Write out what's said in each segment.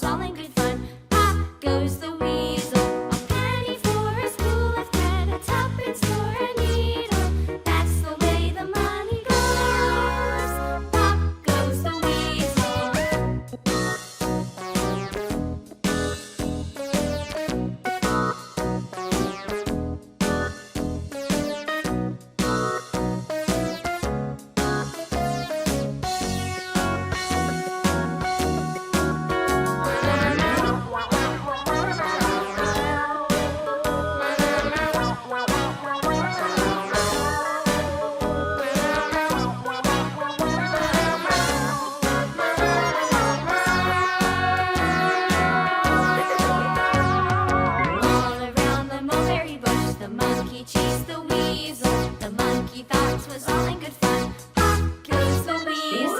all in good fun. Pop goes the weasel, a penny for a spool of thread, a tuppence for a needle. That's the way the money goes. Pop goes the weasel. All around the mulberry bush, the monkey chased the weasel. The monkey thought 'twas all in good fun. Pop goes the weasel.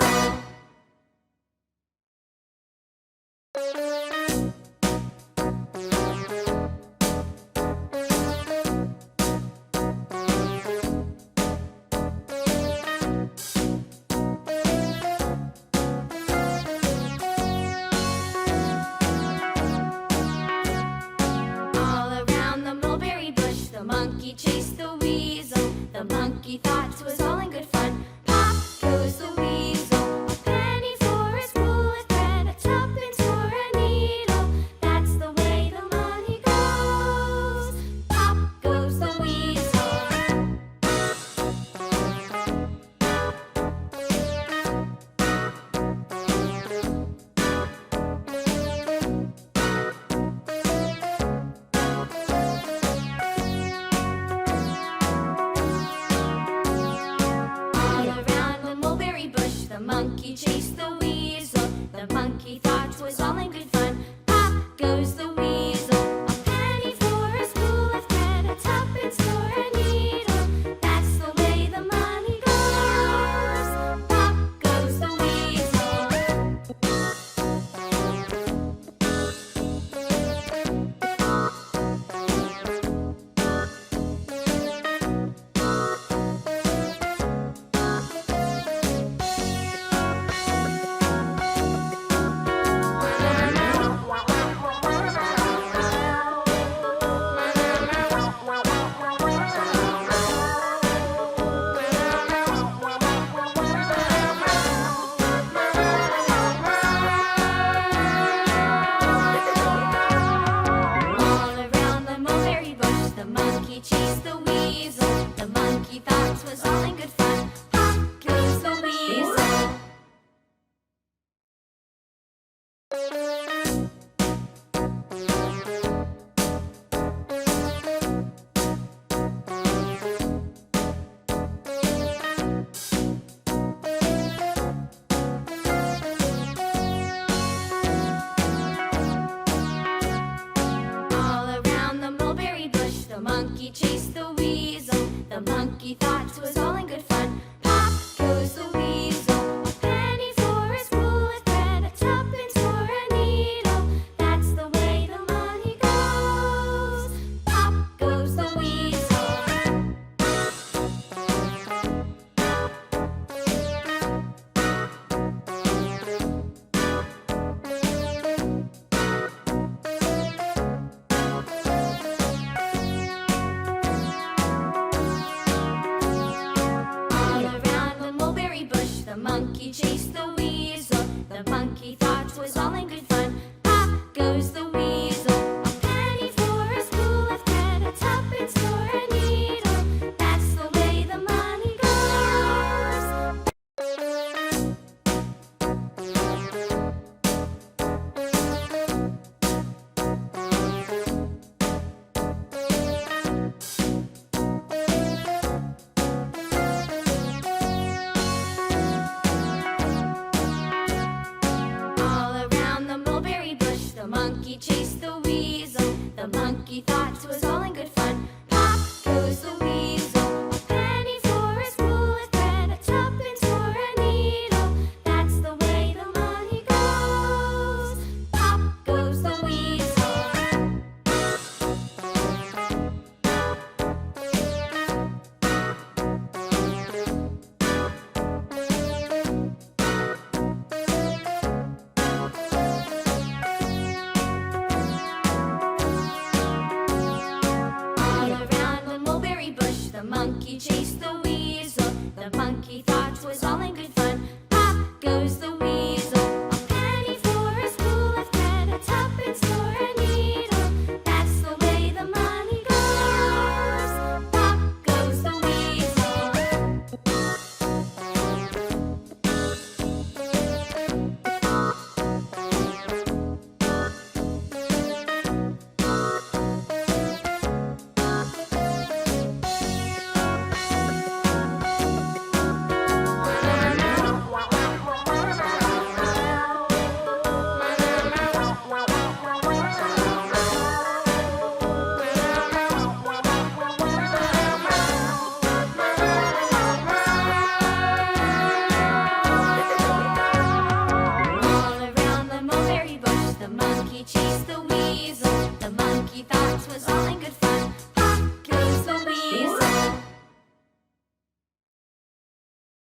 All around the mulberry bush, the monkey chased the weasel. The monkey thought 'twas all in good fun. Pop goes the weasel, a penny for a spool of thread, a tuppence for a needle. That's the way the money goes. Pop goes the weasel. All around the mulberry bush, the monkey chased the weasel. The monkey thought 'twas all in good fun. Pop goes the weasel, a penny for a spool of thread, a tuppence for a needle. That's the way the money goes. Pop goes the weasel. All around the mulberry bush, the monkey chased the weasel. The monkey thought 'twas all in good fun. Pop goes the weasel. All around the mulberry bush, the monkey chased the weasel. The monkey thought 'twas all in good fun. Pop goes the weasel, a penny for a spool of thread, a tuppence for a needle. That's the way the money goes. Pop goes the weasel. All around the mulberry bush, the monkey chased the weasel. The monkey thought 'twas all in good fun. Pop goes the weasel, a penny for a spool of thread, a tuppence for a needle. That's the way the money goes. All around the mulberry bush, the monkey chased the weasel. The monkey thought 'twas all in good fun. Pop goes the weasel, a penny for a spool of thread, a tuppence for a needle. That's the way the money goes. Pop goes the weasel. monkey chased the weasel.